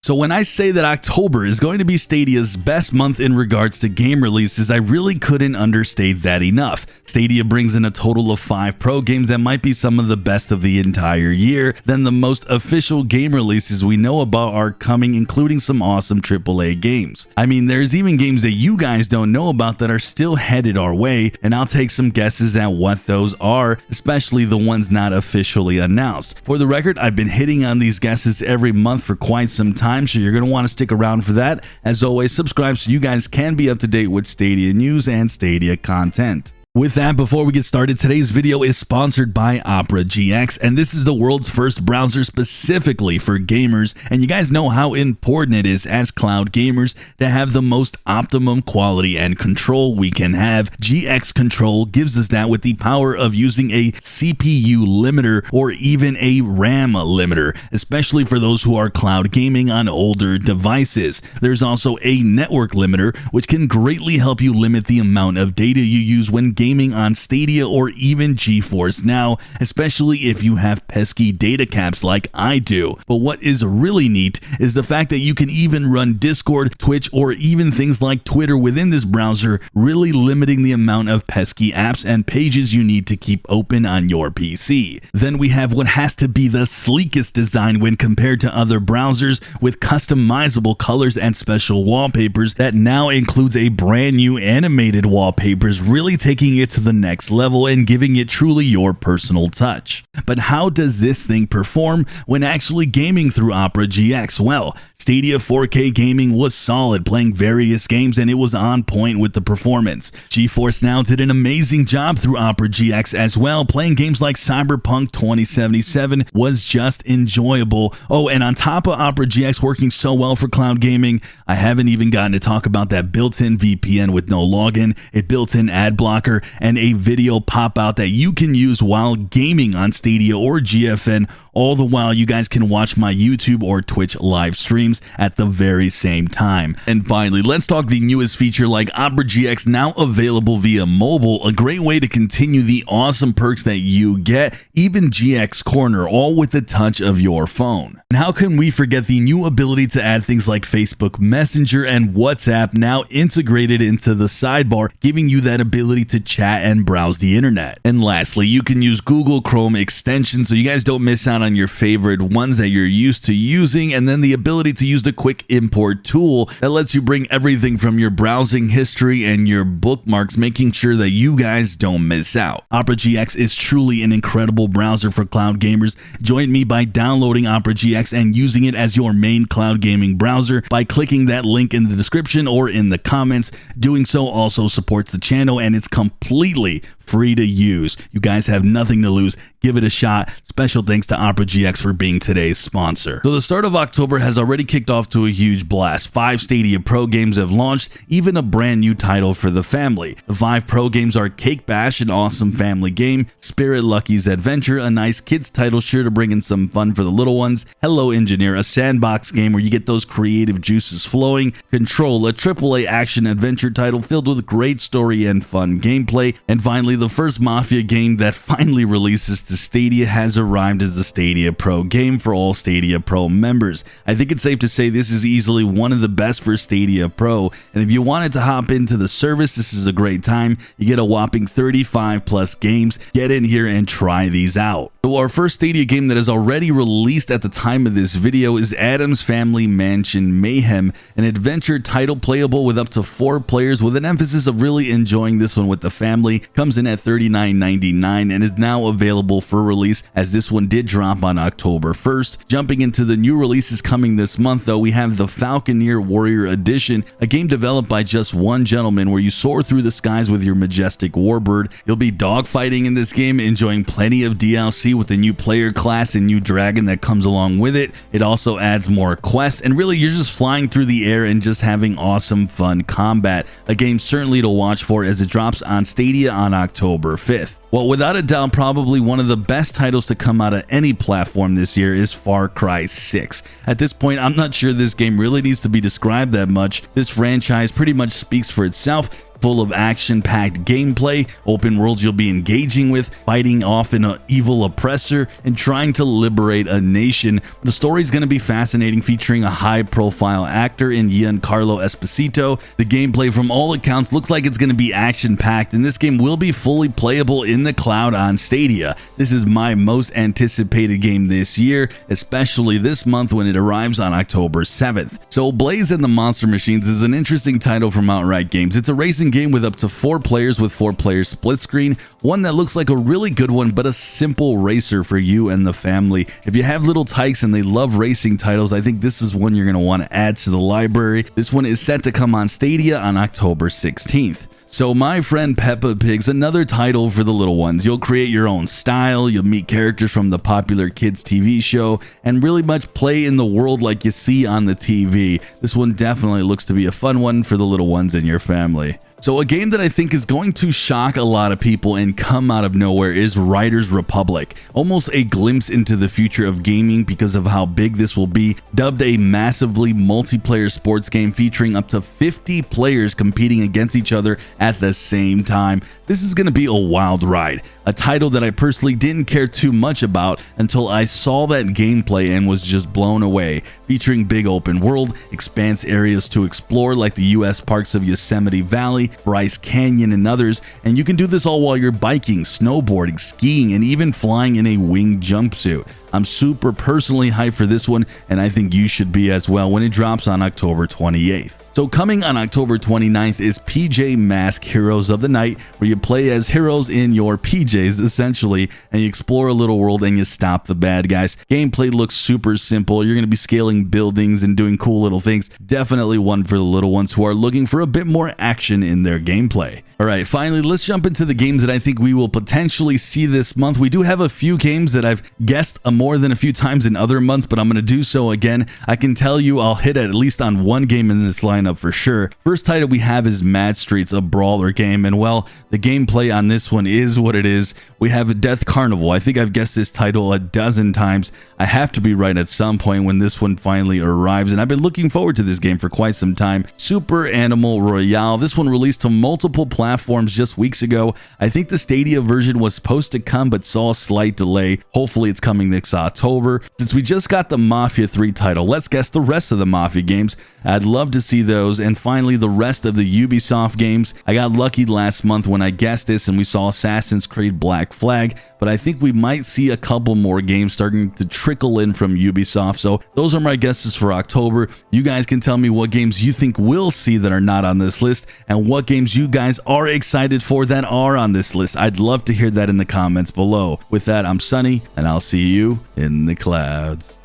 So when I say that October is going to be Stadia's best month in regards to game releases, I really couldn't understate that enough. Stadia brings in a total of 5 pro games that might be some of the best of the entire year. Then the most official game releases we know about are coming, including some awesome AAA games. I mean, there's even games that you guys don't know about that are still headed our way, and I'll take some guesses at what those are, especially the ones not officially announced. For the record, I've been hitting on these guesses every month for quite some time, so you're going to want to stick around for that. As always, subscribe so you guys can be up to date with Stadia news and Stadia content. With that, before we get started, today's video is sponsored by Opera GX, and this is the world's first browser specifically for gamers, and you guys know how important it is as cloud gamers to have the most optimum quality and control we can have. GX Control gives us that with the power of using a CPU limiter or even a RAM limiter, especially for those who are cloud gaming on older devices. There's also a network limiter, which can greatly help you limit the amount of data you use when gaming on Stadia or even GeForce Now, especially if you have pesky data caps like I do. But what is really neat is the fact that you can even run Discord, Twitch, or even things like Twitter within this browser, really limiting the amount of pesky apps and pages you need to keep open on your PC. Then we have what has to be the sleekest design when compared to other browsers, with customizable colors and special wallpapers that now includes a brand new animated wallpapers, really taking it to the next level and giving it truly your personal touch. But how does this thing perform when actually gaming through Opera GX? Well, Stadia 4K gaming was solid, playing various games, and it was on point with the performance. GeForce Now did an amazing job through Opera GX as well. Playing games like Cyberpunk 2077 was just enjoyable. Oh, and on top of Opera GX working so well for cloud gaming, I haven't even gotten to talk about that built-in VPN with no login, a built-in ad blocker, and a video pop-out that you can use while gaming on Stadia or GFN. All the while, you guys can watch my YouTube or Twitch live streams at the very same time. And finally, let's talk the newest feature like Opera GX now available via mobile, a great way to continue the awesome perks that you get, even GX Corner, all with the touch of your phone. And how can we forget the new ability to add things like Facebook Messenger and WhatsApp now integrated into the sidebar, giving you that ability to chat and browse the internet. And lastly, you can use Google Chrome extensions so you guys don't miss out on your favorite ones that you're used to using, and then the ability to use the quick import tool that lets you bring everything from your browsing history and your bookmarks, making sure that you guys don't miss out. Opera GX is truly an incredible browser for cloud gamers. Join me by downloading Opera GX and using it as your main cloud gaming browser by clicking that link in the description or in the comments. Doing so also supports the channel, and it's completely free to use. You guys have nothing to lose. Give it a shot. Special thanks to Opera GX for being today's sponsor. So the start of October has already kicked off to a huge blast. 5 Stadia Pro games have launched, even a brand new title for the family. The 5 Pro games are Cake Bash, an awesome family game, Spirit Lucky's Adventure, a nice kids title sure to bring in some fun for the little ones, Hello Engineer, a sandbox game where you get those creative juices flowing, Control, a AAA action adventure title filled with great story and fun gameplay, and finally the first Mafia game that finally releases to Stadia has arrived as the Stadia Pro game for all Stadia Pro members. I think it's safe to say this is easily one of the best for Stadia Pro, and if you wanted to hop into the service, this is a great time. You get a whopping 35 plus games. Get in here and try these out. So our first Stadia game that is already released at the time of this video is Addams Family Mansion Mayhem, an adventure title playable with up to 4 players with an emphasis of really enjoying this one with the family. Comes in at $39.99 and is now available for release, as this one did drop on October 1st. Jumping into the new releases coming this month though, we have the Falconeer Warrior Edition, a game developed by just one gentleman where you soar through the skies with your majestic warbird. You'll be dogfighting in this game, enjoying plenty of DLC with the new player class and new dragon that comes along with it. It also adds more quests, and really you're just flying through the air and just having awesome fun combat. A game certainly to watch for as it drops on Stadia on October 5th. Well, without a doubt, probably one of the best titles to come out of any platform this year is Far Cry 6. At this point, I'm not sure this game really needs to be described that much. This franchise pretty much speaks for itself. Full of action-packed gameplay, open worlds you'll be engaging with, fighting off an evil oppressor, and trying to liberate a nation. The story's going to be fascinating, featuring a high-profile actor in Giancarlo Esposito. The gameplay, from all accounts, looks like it's going to be action-packed, and this game will be fully playable in the cloud on Stadia. This is my most anticipated game this year, especially this month when it arrives on October 7th. So Blaze and the Monster Machines is an interesting title from Outright Games. It's a racing game with up to 4 players with 4 players split screen, one that looks like a really good one, but a simple racer for you and the family. If you have little tykes and they love racing titles, I think this is one you're going to want to add to the library. This one is set to come on Stadia on October 16th. So My Friend Peppa Pig's another title for the little ones. You'll create your own style, you'll meet characters from the popular kids TV show, and really much play in the world like you see on the TV. This one definitely looks to be a fun one for the little ones in your family. So a game that I think is going to shock a lot of people and come out of nowhere is Riders Republic. Almost a glimpse into the future of gaming because of how big this will be. Dubbed a massively multiplayer sports game featuring up to 50 players competing against each other at the same time. This is going to be a wild ride. A title that I personally didn't care too much about until I saw that gameplay and was just blown away. Featuring big open world, expanse areas to explore like the US parks of Yosemite Valley, Bryce Canyon, and others, and you can do this all while you're biking, snowboarding, skiing, and even flying in a winged jumpsuit. I'm super personally hyped for this one, and I think you should be as well when it drops on October 28th. So coming on October 29th is PJ Masks Heroes of the Night, where you play as heroes in your PJs essentially, and you explore a little world and you stop the bad guys. Gameplay looks super simple. You're going to be scaling buildings and doing cool little things. Definitely one for the little ones who are looking for a bit more action in their gameplay. Alright, finally, let's jump into the games that I think we will potentially see this month. We do have a few games that I've guessed more than a few times in other months, but I'm going to do so again. I can tell you I'll hit at least on one game in this lineup for sure. First title we have is Mad Streets, a brawler game, and well, the gameplay on this one is what it is. We have Death Carnival. I think I've guessed this title a dozen times. I have to be right at some point when this one finally arrives, and I've been looking forward to this game for quite some time. Super Animal Royale. This one released to multiple platforms just weeks ago. I think the Stadia version was supposed to come but saw a slight delay. Hopefully it's coming next October. Since we just got the Mafia 3 title, let's guess the rest of the Mafia games. I'd love to see those. And finally, the rest of the Ubisoft games. I got lucky last month when I guessed this and we saw Assassin's Creed Black Flag, but I think we might see a couple more games starting to trickle in from Ubisoft. So those are my guesses for October. You guys can tell me what games you think we'll see that are not on this list and what games you guys are excited for that are on this list. I'd love to hear that in the comments below. With that, I'm Sunny, and I'll see you in the clouds.